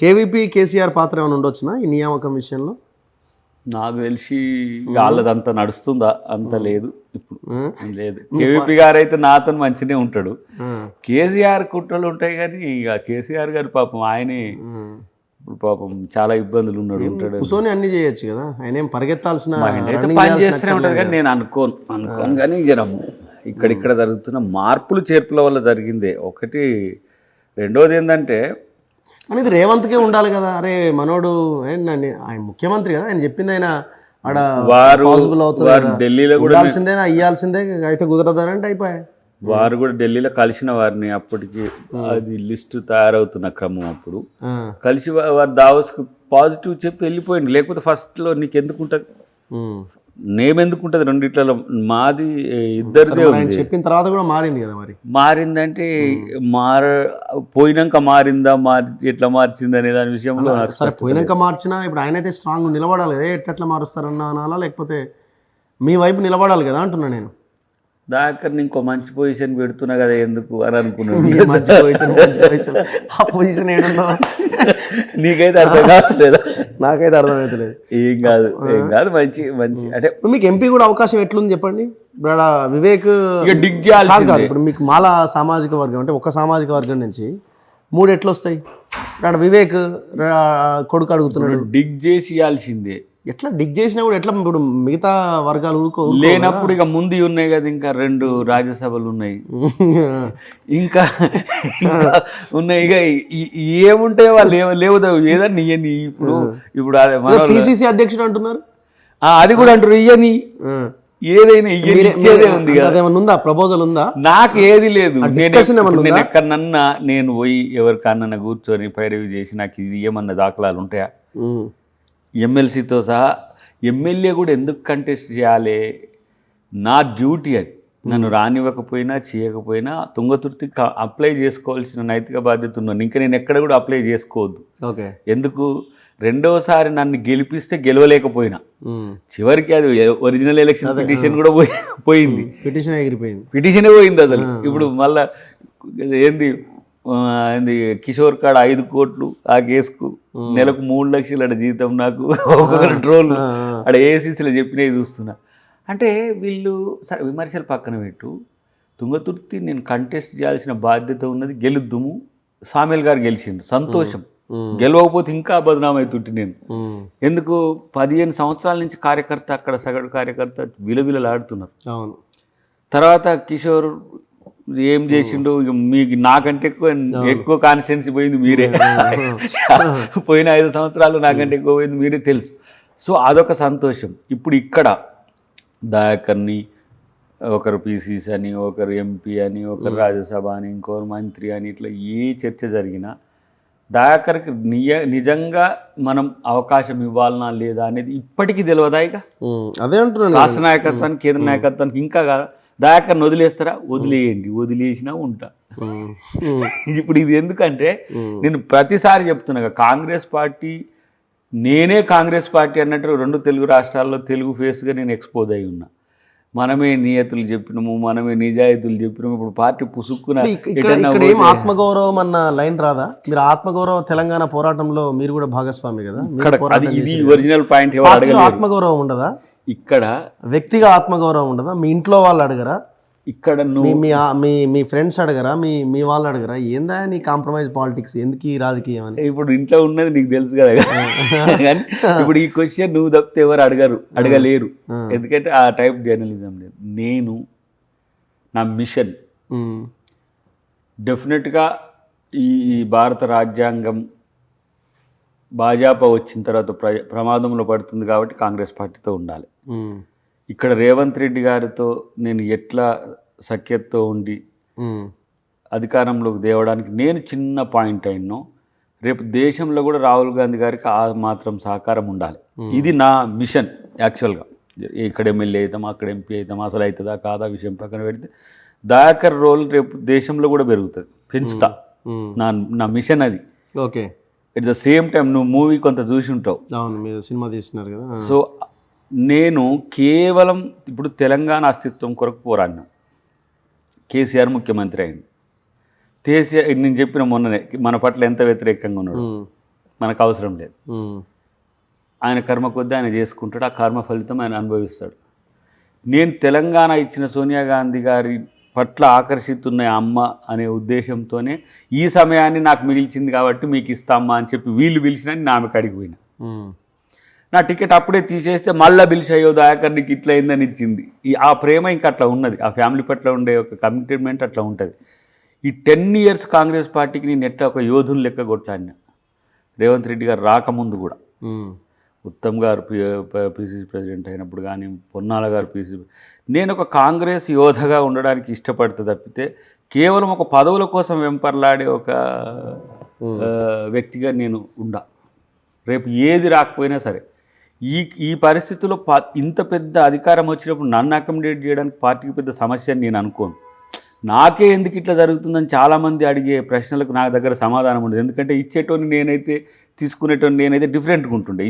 KVP KCR పాత్ర ఏమైనా ఉండొచ్చునా ఈ నియామకం విషయంలో? నాకు తెలిసి వాళ్ళదంతా నడుస్తుందా అంత లేదు ఇప్పుడు లేదు. కేవీపీ గారు అయితే నాతో మంచినే ఉంటాడు. కేసీఆర్ కుట్రలు ఉంటాయి కానీ ఇక కేసీఆర్ గారు పాపం ఆయనే ఇప్పుడు పాపం చాలా ఇబ్బందులు ఉన్నాడు ఉంటాడు. కూర్చొని అన్ని చేయొచ్చు కదా, ఆయన ఏం పరిగెత్తాల్సిన పని చేస్తూనే ఉంటుంది కానీ నేను అనుకోను కానీ ఇక్కడిక్కడ జరుగుతున్న మార్పులు చేర్పుల వల్ల జరిగిందే ఒకటి. రెండోది ఏంటంటే కానీ ఇది రేవంత్కే ఉండాలి కదా. అరే మనోడు ఆయన ముఖ్యమంత్రి కదా, ఆయన చెప్పింది ఆయన ఆడ పాసిబుల్ అవుతుంది, ఢిల్లీలో కూడా ఉండాల్సిందేనా అయ్యాల్సిందే అయితే కుదరదానంటే అయిపోయాయి. వారు కూడా ఢిల్లీలో కలిసిన వారిని అప్పటికి అది లిస్టు తయారవుతున్న క్రమం అప్పుడు కలిసి వారు దావస్కు పాజిటివ్ చెప్పి వెళ్ళిపోయింది. లేకపోతే ఫస్ట్లో నీకు ఎందుకుంటుంది నేమెందుకుంటుంది రెండిట్లలో మాది ఇద్దరిదే ఉంది. చెప్పిన తర్వాత కూడా మారింది కదా. మరి మారిందంటే పోయినాక మారిందా ఎట్లా మార్చింది అనే దాని విషయంలో సరే పోయినాక మార్చినా ఇప్పుడు ఆయన అయితే స్ట్రాంగ్ నిలబడాలి కదా. ఎట్లా మారుస్తారన్నా అనాలా లేకపోతే మీ వైపు నిలబడాలి కదా అంటున్నా నేను. దాకా ఇంకో మంచి పొజిషన్ పెడుతున్నా కదా ఎందుకు అని అనుకున్నాను. ఆ పొజిషన్ ఏంటో నీకైతే అర్థం కావట్లేదా? నాకైతే అర్థమవుతలేదు. ఏం కాదు మంచి అంటే మీకు ఎంపీ కూడా అవకాశం ఎట్లుంది చెప్పండి. ఇప్పుడు వివేక్ డిగ్ చేయాలి కాదు. ఇప్పుడు మీకు మాల సామాజిక వర్గం అంటే ఒక సామాజిక వర్గం నుంచి 3 ఎట్లా వస్తాయి? ఇక్కడ వివేక్ కొడుకు అడుగుతున్నాడు, డిగ్ చేసి ఇవ్వాల్సిందే. ఎట్లా డిగ్ చేసినా కూడా ఎట్లా ఇప్పుడు మిగతా వర్గాలు లేనప్పుడు ఇక ముందు ఉన్నాయి కదా, ఇంకా 2 రాజ్యసభలు ఉన్నాయి, ఇంకా ఉన్నాయి. ఇక ఏముంటాయో వాళ్ళు లేవు ఏదని ఇయ్యని. ఇప్పుడు పిసిసి అధ్యక్షుడు అంటున్నారు, అది కూడా అంటారు ఇయ్యని. ఏదైనా ఇచ్చేదే ఉంది కదా. అదేమన్నా ఉందా, ప్రపోజల్ ఉందా? నాకు ఏది లేదు. నేను ఎక్కడన్నా నేను పోయి ఎవరికన్నా కూర్చొని పైరవి చేసి నాకు ఇది ఏమన్నా దాఖలాలు ఉంటాయా? ఎమ్మెల్సీతో సహా ఎమ్మెల్యే కూడా ఎందుకు కంటెస్ట్ చేయాలి? నా డ్యూటీ అది. నన్ను రానివ్వకపోయినా చేయకపోయినా తుంగతుర్తికి అప్లై చేసుకోవాల్సిన నైతిక బాధ్యత ఉన్నాను. ఇంకా నేను ఎక్కడ కూడా అప్లై చేసుకోవద్దు. ఓకే, ఎందుకు? రెండోసారి నన్ను గెలిపిస్తే గెలవలేకపోయినా చివరికి అది ఒరిజినల్ ఎలక్షన్ పిటిషన్ కూడా పోయింది. పిటిషనే పోయింది అసలు. ఇప్పుడు మళ్ళా ఏంది కిషోర్ కాడ 5 కోట్లు ఆ కేసుకు, నెలకు 3 లక్షలు అక్కడ జీతం, నాకు ఒక్కొక్కరు ట్రోల్ అక్కడ ఏసీసీలో చెప్పినవి చూస్తున్నా. అంటే వీళ్ళు సరే విమర్శలు పక్కన పెట్టు, తుంగతుర్తి నేను కంటెస్ట్ చేయాల్సిన బాధ్యత ఉన్నది, గెలుద్దుము. సామేల్ గారు గెలిచిండు, సంతోషం. గెలవకపోతే ఇంకా బదనామవుతుంటే నేను ఎందుకు? 15 సంవత్సరాల నుంచి కార్యకర్త, అక్కడ సగటు కార్యకర్త విలవిలలాడుతున్నారు. తర్వాత కిషోర్ ఏం చేసిండు? మీకు నాకంటే ఎక్కువ కాన్స్టిట్యున్సీ పోయింది మీరే. పోయిన 5 సంవత్సరాలు నాకంటే ఎక్కువ పోయింది మీరే తెలుసు. సో అదొక సంతోషం. ఇప్పుడు ఇక్కడ దయాకర్ని ఒకరు పీసీసీ అని, ఒకరు ఎంపీ అని, ఒకరు రాజ్యసభ అని, ఇంకొకరు మంత్రి అని, ఇట్లా ఏ చర్చ జరిగినా దయాకర్కి నిజంగా మనం అవకాశం ఇవ్వాలనా లేదా అనేది ఇప్పటికీ తెలియదా? ఇక అదే అంటున్నాను, రాష్ట్ర నాయకత్వానికి కేంద్ర నాయకత్వానికి ఇంకా కాదు. దయాకర్ని వదిలేస్తారా? వదిలేయండి, వదిలేసినా ఉంటా. ఇప్పుడు ఇది ఎందుకంటే నేను ప్రతిసారి చెప్తున్నా, కాంగ్రెస్ పార్టీ నేనే కాంగ్రెస్ పార్టీ అన్నట్టు 2 తెలుగు రాష్ట్రాల్లో తెలుగు ఫేస్గా నేను ఎక్స్పోజ్ అయి ఉన్నా. మనమే నియతులు చెప్పినాము, మనమే నిజాయితీలు చెప్పినాము. ఇప్పుడు పార్టీ పుసుక్కున ఆత్మగౌరవం అన్న లైన్ రాదా? మీరు ఆత్మగౌరవ తెలంగాణ పోరాటంలో మీరు కూడా భాగస్వామి కదా. ఇది ఒరిజినల్ పాయింట్. ఆత్మగౌరవం ఉండదా ఇక్కడ? వ్యక్తిగా ఆత్మగౌరవం ఉండదా? మీ ఇంట్లో వాళ్ళు అడగరా? ఇక్కడ మీ ఫ్రెండ్స్ అడగరా? మీ వాళ్ళు అడగరా? ఏందా నీ కాంప్రమైజ్ పాలిటిక్స్, ఎందుకు ఈ రాజకీయం అని? ఇప్పుడు ఇంట్లో ఉన్నది నీకు తెలుసు కదా. కానీ ఇప్పుడు ఈ క్వశ్చన్ నువ్వు తప్పితే ఎవరు అడగలేరు. ఎందుకంటే ఆ టైప్ జర్నలిజం లేదు. నేను నా మిషన్ డెఫినెట్గా ఈ భారత రాజ్యాంగం భాజపా వచ్చిన తర్వాత ప్రమాదంలో పడుతుంది కాబట్టి కాంగ్రెస్ పార్టీతో ఉండాలి. ఇక్కడ రేవంత్ రెడ్డి గారితో నేను ఎట్లా సఖ్యతతో ఉండి అధికారంలోకి తేవడానికి నేను చిన్న పాయింట్ అయినో, రేపు దేశంలో కూడా రాహుల్ గాంధీ గారికి ఆ మాత్రం సహకారం ఉండాలి. ఇది నా మిషన్. యాక్చువల్గా ఇక్కడ ఎమ్మెల్యే అవుతాం, అక్కడ ఎంపీ అవుతాం, అసలు అవుతుందా కాదా విషయం పక్కన పెడితే దయాకర్ రోల్ రేపు దేశంలో కూడా పెరుగుతుంది, పెంచుతా. నా మిషన్ అది. Okay, at the same time నువ్వు మూవీ కొంత చూసి ఉంటావు. అవును, మీరు సినిమా తీస్తున్నారు కదా. సో నేను కేవలం ఇప్పుడు తెలంగాణ అస్తిత్వం కొరకు పోరాడినా. కేసీఆర్ ముఖ్యమంత్రి అయింది. కేసీఆర్ నేను చెప్పిన మొన్ననే మన పట్ల ఎంత వ్యతిరేకంగా ఉన్నాడు. మనకు అవసరం లేదు. ఆయన కర్మ కొద్దీ ఆయన చేసుకుంటాడు, ఆ కర్మ ఫలితం ఆయన అనుభవిస్తాడు. నేను తెలంగాణ ఇచ్చిన సోనియా గాంధీ గారి పట్ల ఆకర్షితున్న అమ్మ అనే ఉద్దేశంతోనే ఈ సమయాన్ని నాకు మిగిల్చింది కాబట్టి మీకు ఇస్తామ్మా అని చెప్పి వీళ్ళు పిలిచినా నేను ఆమె కాడికి పోయినా. నా టికెట్ అప్పుడే తీసేస్తే మళ్ళీ పిలిచి అయ్యో దయాకర్ నీకు ఇట్లా అయిందని ఇచ్చింది. ఆ ప్రేమ ఇంకా అట్లా ఉన్నది, ఆ ఫ్యామిలీ పట్ల ఉండే ఒక కమిట్మెంట్ అట్లా ఉంటుంది. ఈ 10 years కాంగ్రెస్ పార్టీకి నేను ఎట్లా ఒక యోధుని లెక్క కొట్లాడినా. రేవంత్ రెడ్డి గారు రాకముందు కూడా, ఉత్తమ్ గారు పిసిసి ప్రెసిడెంట్ అయినప్పుడు కానీ, పొన్నాల గారు పిసిసి, నేను ఒక కాంగ్రెస్ యోధగా ఉండడానికి ఇష్టపడితే తప్పితే కేవలం ఒక పదవుల కోసం వెంపర్లాడే ఒక వ్యక్తిగా నేను ఉండా. రేపు ఏది రాకపోయినా సరే ఈ పరిస్థితుల్లో ఇంత పెద్ద అధికారం వచ్చినప్పుడు నన్ను అకామిడేట్ చేయడానికి పార్టీకి పెద్ద సమస్య అని నేను అనుకోను. నాకే ఎందుకు ఇట్లా జరుగుతుందని చాలామంది అడిగే ప్రశ్నలకు నా దగ్గర సమాధానం ఉండదు. ఎందుకంటే ఇచ్చేటోని నేనైతే తీసుకునేటోని నేనైతే డిఫరెంట్గా ఉంటుండే.